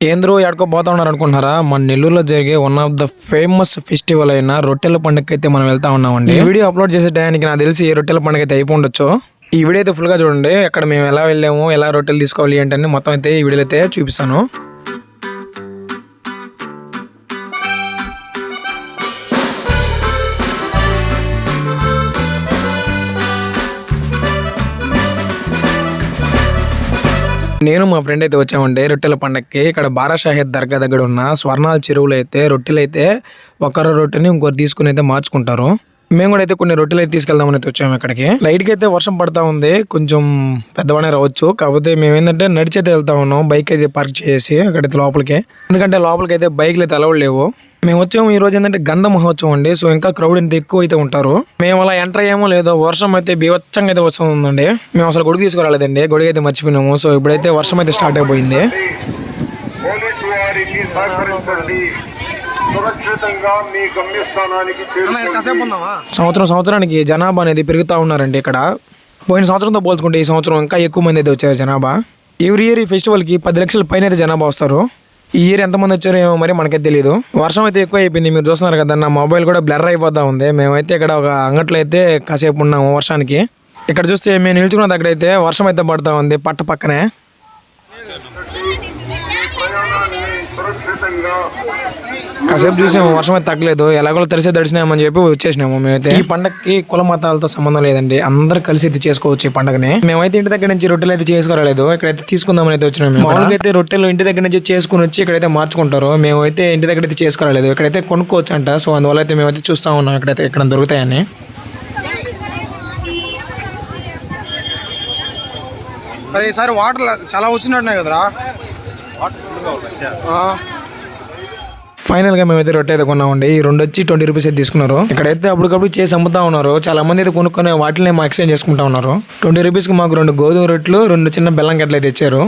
ఏంద్రో ఎక్కడికో పోతా ఉన్నారు అనుకుంటున్నారా? మన నెల్లూరులో జరిగే one of the famous festival అయిన రొట్టెల పండుగకి అయితే మనం వెళ్తా ఉన్నామండి. ఈ వీడియో అప్లోడ్ చేసే టైంకి నాకు తెలిసి ఈ రొట్టెల పండుగ అయితే అయిపోయి ఉండొచ్చు. ఈ వీడియో అయితే ఫుల్ గా చూడండి. అక్కడ మేము ఎలా వెళ్ళాము, ఎలా రొట్టెలు తీసుకోవాలి ఏంటని మొత్తం అయితే ఈ వీడియోలో అయితే చూపిస్తాను. నేను మా ఫ్రెండ్ అయితే వచ్చామండి రొట్టెల పండగకి. ఇక్కడ బారా షాహిద్ దర్గా దగ్గర ఉన్న స్వర్ణాల చెరువులు అయితే రొట్టెలు అయితే ఒకరు రొట్టెని ఇంకోరు తీసుకుని అయితే మార్చుకుంటారు. మేము కూడా అయితే కొన్ని రొట్టెలు అయితే తీసుకెళ్దామని అయితే వచ్చాము ఇక్కడికి. లైట్ గా అయితే వర్షం పడతా ఉంది, కొంచెం పెద్దవానే రావచ్చు. కాకపోతే మేము ఏంటంటే నడిచి అయితే వెళ్తా ఉన్నాం, బైక్ అయితే పార్క్ చేసి అక్కడైతే లోపలికి. ఎందుకంటే లోపలికి అయితే బైక్లు అయితే అలౌడ్ లేవు. మేము వచ్చాము ఈ రోజు ఏంటంటే గంధ మహోత్సవం అండి. సో ఇంకా క్రౌడ్ ఇంత ఎక్కువ అయితే ఉంటారు. మేము అలా ఎంటర్ అయ్యామో లేదో వర్షం అయితే బీభత్సంగా అయితే వస్తుందండి. మేము అసలు గొడుగు తీసుకురాలేదండి, గొడుగు అయితే మర్చిపోయినాము. సో ఇప్పుడైతే వర్షం అయితే స్టార్ట్ అయిపోయింది. సంవత్సరానికి జనాభా అనేది పెరుగుతా ఉన్నారండి ఇక్కడ. పోయిన సంవత్సరంతో పోల్చుకుంటే ఈ సంవత్సరం ఇంకా ఎక్కువ మంది అయితే వచ్చారు జనాభా. ఎవ్రీ ఇయర్ ఈ ఫెస్టివల్ కి 10 లక్షల పైన అయితే జనాభా వస్తారు. ఈ ఇయర్ ఎంతమంది వచ్చారో ఏమో మరి మనకైతే తెలియదు. వర్షం అయితే ఎక్కువ అయిపోయింది, మీరు చూస్తున్నారు కదా. నా మొబైల్ కూడా బ్లర్ అయిపోతా ఉంది. మేమైతే ఇక్కడ ఒక అంగట్లో అయితే కాసేపు ఉన్నాము వర్షానికి. ఇక్కడ చూస్తే మేము నిల్చుకున్న దగ్గర అయితే వర్షం అయితే పడుతూ ఉంది పట్ట పక్కనే. కాసేపు చూసాము, వర్షం అయితే తగ్గలేదు. ఎలాగో తెలిసే దడిచినామని చెప్పి వచ్చేసినాము మేమైతే. ఈ పండగకి కుల మతాలతో సంబంధం లేదండి, అందరు కలిసి అయితే చేసుకోవచ్చు ఈ పండుగని. మేమైతే ఇంటి దగ్గర నుంచి రొట్టెలు అయితే చేసుకోలేదు, ఇక్కడైతే తీసుకుందామని అయితే వచ్చినాము. మామూలుగా అయితే రొట్టెలు ఇంటి దగ్గర నుంచి చేసుకుని వచ్చి ఇక్కడైతే మార్చుకుంటారు. మేమైతే ఇంటి దగ్గర అయితే చేసుకోలేదు, ఇక్కడైతే కొనుక్కోవచ్చు అంట. సో అందువల్ల అయితే మేమైతే చూస్తా ఉన్నాం ఇక్కడైతే ఇక్కడ దొరుకుతాయని. మరి ఈసారి వాటర్ చాలా వచ్చినట్టున్నాయి కదరా. ఫైనల్ గా మేమైతే రొట్టె అయితే కొన్నామండి. ఈ రెండు వచ్చి 20 రూపీస్ అయితే తీసుకున్నారు. ఇక్కడైతే అప్పటికప్పుడు చేసి అమ్ముతా ఉన్నారు. చాలా మంది అయితే కొనుక్కొని వాటిని మా ఎక్స్చేంజ్ చేసుకుంటా ఉన్నారు. 20 రూపీస్ కి మాకు 2 గోధుమ రొట్టెలు, 2 చిన్న బెల్లం గడ్డలు అయితే ఇచ్చారు.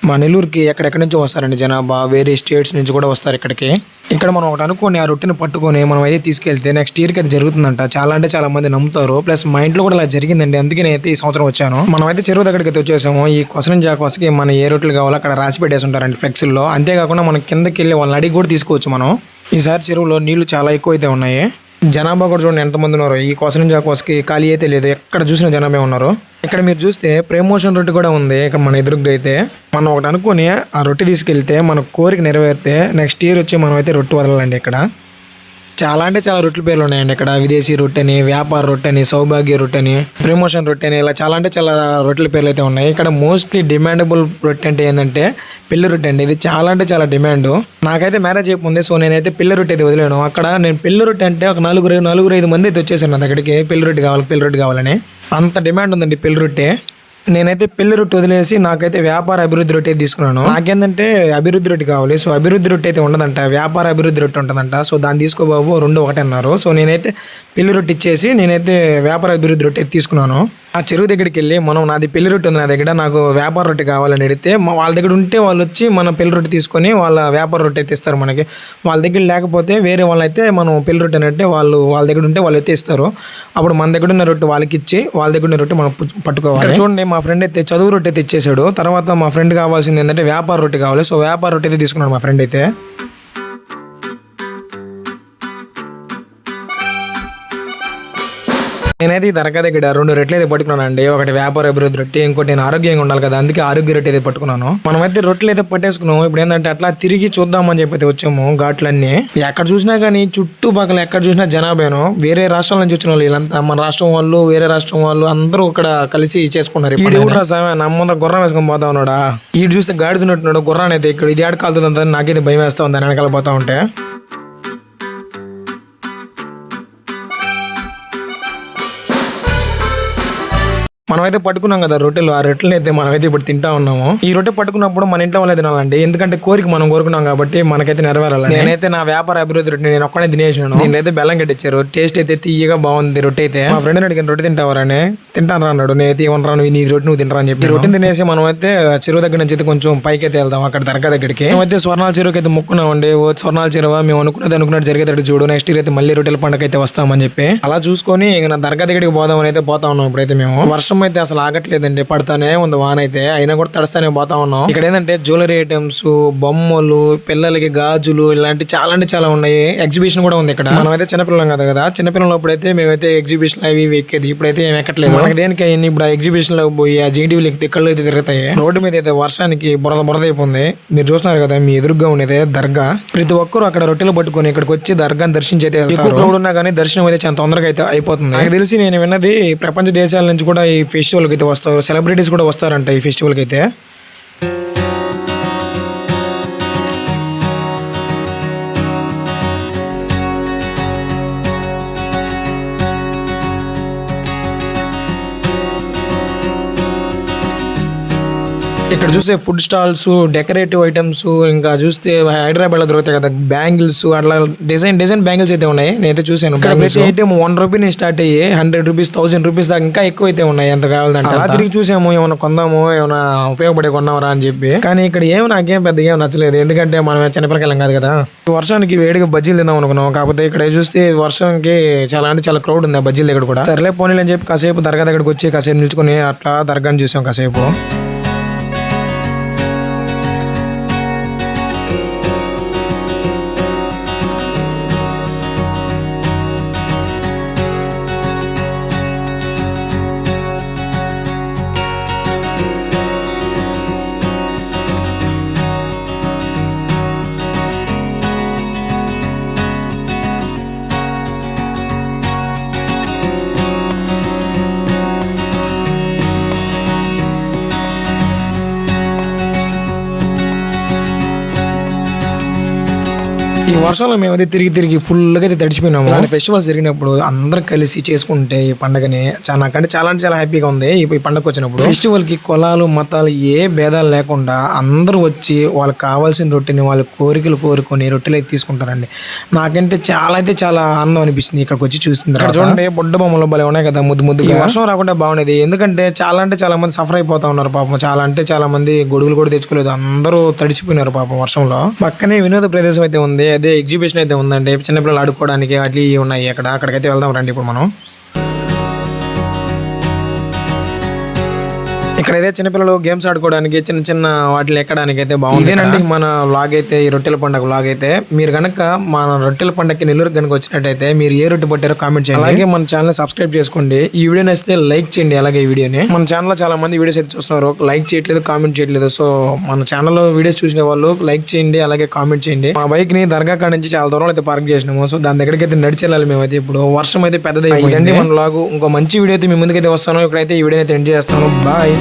మా నెల్లూరుకి ఎక్కడెక్కడి నుంచో వస్తారండి జనాభా, వేరే స్టేట్స్ నుంచి కూడా వస్తారు ఇక్కడికి. ఇక్కడ మనం ఒకటి అనుకోని ఆ రొట్టెని పట్టుకొని మనం అయితే తీసుకెళ్తే నెక్స్ట్ ఇయర్కి అది జరుగుతుందంట. చాలా అంటే చాలా మంది నమ్ముతారు. ప్లస్ మా ఇంట్లో కూడా అలా జరిగిందండి, అందుకే నేనైతే ఈ సంవత్సరం వచ్చాను. మనం అయితే చెరువు దగ్గరికి అయితే వచ్చేసాము. ఈ క్వశ్చన్ జాకోస్కి మన ఏ రొట్టెలు కావాలో అక్కడ రాసి పెట్టేసి ఉంటారండి ఫ్లెక్స్లో. అంతేకాకుండా మనం కిందకి వెళ్ళి వాళ్ళని అడిగి కూడా తీసుకోవచ్చు మనం. ఈసారి చెరువులో నీళ్లు చాలా ఎక్కువ అయితే ఉన్నాయి. జనాభా కూడా చూడండి ఎంతమంది ఉన్నారు. ఈ క్వశ్చన్ జాకోస్కి ఖాళీ అయితే లేదు, ఎక్కడ చూసిన జనాభా ఉన్నారు. ఇక్కడ మీరు చూస్తే ప్రమోషన్ రొట్టె కూడా ఉంది ఇక్కడ మన ఎదురుగా అయితే. మనం ఒకటి అనుకుని ఆ రొట్టె తీసుకెళ్తే మన కోరిక నెరవేరితే నెక్స్ట్ ఇయర్ వచ్చి మనం అయితే రొట్టె వదలాలండి. ఇక్కడ చాలా అంటే చాలా రొట్టెల పేర్లు ఉన్నాయండి ఇక్కడ. విదేశీ రొట్టెని, వ్యాపార రొట్టెని, సౌభాగ్య రొట్టెని, ప్రమోషన్ రొట్టెని, ఇలా చాలా అంటే చాలా రొట్టెల పేర్లు అయితే ఉన్నాయి. ఇక్కడ మోస్ట్లీ డిమాండబుల్ రొట్టె అంటే ఏంటంటే పెళ్లి రొట్టె అండి. ఇది చాలా అంటే చాలా డిమాండ్. నాకైతే మ్యారేజ్ అయిపోయింది, సో నేనైతే పెళ్లి రొట్టె అయితే వదిలేను. అక్కడ నేను పెళ్లి రొట్టె అంటే ఒక 4-5 మంది అయితే వచ్చేసాను నా దగ్గరికి. పెళ్లి రొట్టె కావాలని అంత డిమాండ్ ఉందండి పెళ్లి రొట్టె. నేనైతే పెళ్లి రొట్టె వదిలేసి నాకైతే వ్యాపార అభివృద్ధి రొట్టె తీసుకున్నాను. నాకేంటంటే అభివృద్ధి రొట్టె కావాలి. సో అభివృద్ధి రొట్టె అయితే ఉండదంట, వ్యాపార అభివృద్ధి రొట్టె ఉంటుందంట. సో దాన్ని తీసుకో బాబు, 2 ఒకటి అన్నారు. సో నేనైతే పెళ్లి రొట్టె ఇచ్చేసి నేనైతే వ్యాపార అభివృద్ధి రొట్టె తీసుకున్నాను. ఆ చెరువు దగ్గరికి వెళ్ళి మనం నాది పెళ్లి రొట్టె ఉంది నా దగ్గర, నాకు వ్యాపార రొట్టె కావాలని అడిగితే వాళ్ళ దగ్గర ఉంటే వాళ్ళు వచ్చి మన పెళ్లి రొట్టె తీసుకొని వాళ్ళ వ్యాపార రొట్టె అయితే ఇస్తారు మనకి. వాళ్ళ దగ్గర లేకపోతే వేరే వాళ్ళైతే మనం పెళ్లి రొట్టె అంటే వాళ్ళ దగ్గర ఉంటే వాళ్ళు అయితే ఇస్తారు. అప్పుడు మన దగ్గర ఉన్న రొట్టె వాళ్ళకి ఇచ్చి వాళ్ళ దగ్గర ఉన్న రొట్టె మనం పట్టుకోవాలి. చూడండి మా ఫ్రెండ్ అయితే చదువు రొట్టె అయితే ఇచ్చేసాడు. తర్వాత మా ఫ్రెండ్ కావాల్సింది ఏంటంటే వ్యాపార రొట్టె కావాలి. సో వ్యాపార రొట్టె అయితే తీసుకున్నాడు మా ఫ్రెండ్ అయితే. నేనైతే ఈ దర్గా దగ్గర 2 రొట్టెలు అయితే పట్టుకున్నాను అండి. ఒకటి వ్యాపార అభివృద్ధి రొట్టె, ఇంకోటి నేను ఆరోగ్యంగా ఉండాలి కదా, అందుకే ఆరోగ్య రొట్టె అయితే పట్టుకున్నాను. మనమైతే రొట్టెలు అయితే పట్టేసుకున్నాం. ఇప్పుడు ఏంటంటే అట్లా తిరిగి చూద్దామని చెప్పి అయితే వచ్చాము. ఘాట్లన్నీ ఎక్కడ చూసినా కానీ చుట్టుపక్కల ఎక్కడ చూసినా జనాభాను. వేరే రాష్ట్రాల నుంచి వచ్చిన వాళ్ళు వీళ్ళంతా, మన రాష్ట్రం వాళ్ళు, వేరే రాష్ట్రం వాళ్ళు అందరూ ఇక్కడ కలిసి చేసుకున్నారు. నా ముందర గుర్రం వేసుకొని పోతా ఉన్నాడా, ఈడు చూస్తే గాడి తిన్నట్టున్నాడు. గుర్రాన్ని అయితే ఇక్కడ ఇది ఆడ కాలుతుందని నాకైతే భయం వేస్తా ఉంది వెనకాల పోతా ఉంటే. మనమైతే పట్టుకున్నాం కదా రొట్టెలు, ఆ రొట్టెలు అయితే మనమైతే ఇప్పుడు తింటా ఉన్నాము. ఈ రొట్టె పట్టుకున్నప్పుడు మన ఇంట్లో వాళ్ళే తినాలండి, ఎందుకంటే కోరిక మనం కోరుకున్నాం కాబట్టి మనకైతే నెరవేరాలి. నేనైతే నా వ్యాపార అభివృద్ధి రొట్టె నేను ఒక్కనే తినేసినాను. దీనిలో బెల్లం కట్టించారు, టేస్ట్ అయితే తీయగా బాగుంది రొట్టె అయితే. మా ఫ్రెండ్ అడిగిన రొట్టె తింటావరని, తింటాను అన్నాడు. నేనైతే ఏమన్నాను, నీ రొట్టె నువ్వు తింటా అని చెప్పి రొట్టె తినేసి మనం అయితే చెరువు దగ్గర నుంచి అయితే కొంచెం పైకి అయితే వెళ్దాం అక్కడ దర్గా దగ్గరికి. మేమైతే స్వర్ణాల చెరువుకి అయితే మొక్కున్నామండి. స్వర్ణాల చెరువు మేము అనుకున్నది జరిగేటట్టు చూడు, నెక్స్ట్ ఇయర్ అయితే మళ్ళీ రొట్టెల పండుగ అయితే వస్తామని చెప్పి అలా చూసుకొని ఇక నా దర్గా దగ్గరికి పోదామని అయితే పోతా ఉన్నాం. ఇప్పుడైతే మేము వర్షం అయితే అసలు ఆగట్లేదండి, పడతానే ఉంది వాన అయితే, అయినా కూడా తడుస్తానే పోతా ఉన్నాం. ఇక్కడ ఏంటంటే జ్యువెలరీ ఐటమ్స్, బొమ్మలు, పిల్లలకి గాజులు ఇలాంటి చాలా అంటే చాలా ఉన్నాయి. ఎగ్జిబిషన్ కూడా ఉంది ఇక్కడ. మనం అయితే చిన్నపిల్లం కదా, చిన్నపిల్లలు అప్పుడైతే మేమైతే ఎగ్జిబిషన్ అవి ఎక్కేది, ఇప్పుడైతే ఏం ఎక్కట్లేదు. మనకి దేనికి అయ్యింది ఇప్పుడు ఎగ్జిబిషన్ లో పోయి ఆ జీటీవీలు ఎక్కితే కళ్ళు అయితే తిరుగుతాయి. రోడ్డు మీద అయితే వర్షానికి బురద అయిపోయింది. మీరు చూస్తున్నారు కదా, మీ ఎదురుగా ఉండేది దర్గా. ప్రతి ఒక్కరు అక్కడ రొట్టెలు పట్టుకొని ఇక్కడికి వచ్చి దర్గాని దర్శించి అయితే ఎక్కువ క్రౌడ్ ఉన్నా కానీ దర్శనం అయితే చాలా తొందరగా అయితే అయిపోతుంది. నాకు తెలిసి నేను విన్నది ప్రపంచ దేశాల నుంచి కూడా ఈ ఫెస్టివల్ కి అయితే వస్తారు, సెలబ్రిటీస్ కూడా వస్తారంట ఈ ఫెస్టివల్ కి అయితే. ఇక్కడ చూస్తే ఫుడ్ స్టాల్స్, డెకరేటివ్ ఐటమ్స్, ఇంకా చూస్తే హైదరాబాద్ లో దొరుకుతాయి కదా బ్యాంగిల్స్, అట్లా డిజైన్ బ్యాంగిల్స్ అయితే ఉన్నాయి. నేనైతే చూసాను. ప్రతి ఐటమ్ 1 రూపీ నుంచి స్టార్ట్ అయ్యి 100 రూపీస్ 1000 రూపీస్ దాకా ఇంకా ఎక్కువ అయితే ఉన్నాయి. ఎంత కావాలంటే అలా తిరిగి చూసాము, ఏమైనా కొందాము, ఏమైనా ఉపయోగపడే కొన్నామరా అని చెప్పి. కానీ ఇక్కడ ఏమి నాకేం పెద్దగా ఏం నచ్చలేదు, ఎందుకంటే మనం చిన్నపిల్లకాయలం కాదు కదా. వర్షానికి వేడిగా బజ్జీలు తిందాం అనుకున్నాం, కాకపోతే ఇక్కడ చూస్తే వర్షంకి చాలా అంటే చాలా క్రౌడ్ ఉంది ఆ బజ్జీల దగ్గర కూడా. సర్లే పోనీలు అని చెప్పి కాసేపు దర్గా దగ్గరకు వచ్చి కాసేపు నిల్చుకుని అట్లా దర్గాని చూసాం కాసేపు. ఈ వర్షంలో మేమైతే తిరిగి ఫుల్గా అయితే తడిచిపోయినాము. అలాంటి ఫెస్టివల్స్ జరిగినప్పుడు అందరం కలిసి చేసుకుంటే ఈ పండుగని నాకంటే చాలా అంటే చాలా హ్యాపీగా ఉంది. ఈ పండుగ వచ్చినప్పుడు ఫెస్టివల్ కి కులాలు మతాలు ఏ భేదాలు లేకుండా అందరూ వచ్చి వాళ్ళకి కావాల్సిన రొట్టెని వాళ్ళ కోరికలు కోరుకొని రొట్టెలు అయితే తీసుకుంటారండి. నాకంటే చాలా అంటే చాలా ఆనందం అనిపిస్తుంది ఇక్కడికి వచ్చి చూస్తుంది. ఇక్కడ చూడండి బొడ్డ బొమ్మలు భలే ఉన్నాయి కదా, ముద్దు వర్షం రాకుండా బాగుండేది, ఎందుకంటే చాలా అంటే చాలా మంది సఫర్ అయిపోతా ఉన్నారు పాపం. చాలా అంటే చాలా మంది గొడుగులు కూడా తెచ్చుకోలేదు, అందరూ తడిచిపోయినారు పాపం వర్షంలో. పక్కనే వినోద ప్రదేశం అయితే ఉంది, అదే ఎగ్జిబిషన్ అయితే ఉందండి, చిన్నపిల్లలు ఆడుకోవడానికి అట్లా ఉన్నాయి. అక్కడికైతే వెళ్దాం రండి ఇప్పుడు మనం. ఇక్కడైతే చిన్నపిల్లలు గేమ్స్ ఆడుకోవడానికి చిన్న వాటిని ఎక్కడానికి అయితే బాగుంది. ఇదేనండి మన వ్లాగ్ అయితే, ఈ రొట్టెల పండుగ వ్లాగ్ అయితే. మీరు కనుక మన రొట్టెల పండుగకి నెల్లూరు కనుక వచ్చినట్టయితే మీరు ఏ రొట్టె పట్టారో కామెంట్ చేయండి. అలాగే మన ఛానల్ సబ్స్క్రైబ్ చేసుకోండి. ఈ వీడియో నచ్చితే లైక్ చేయండి. అలాగే ఈ వీడియోని మన ఛానల్లో చాలా మంది వీడియోస్ అయితే చూస్తున్నారు, లైక్ చేయట్లేదు, కామెంట్ చేయట్లేదు. సో మన ఛానల్లో వీడియోస్ చూసిన వాళ్ళు లైక్ చేయండి, అలాగే కామెంట్ చేయండి. మా బైక్ ని దర్గా కాడ నుంచి చాలా దూరం అయితే పార్క్ చేసినాము, సో దాని దగ్గరికి అయితే నడిచి వెళ్ళాలి మేమైతే. ఇప్పుడు వర్షం అయితే పెద్దది. ఇదండి మన వ్లాగ్. ఇంకో మంచి వీడియో అయితే మీ ముందుకైతే వస్తాను. ఇక్కడైతే ఈ వీడియో అయితే ఎండ్ చేస్తాను. బాయ్.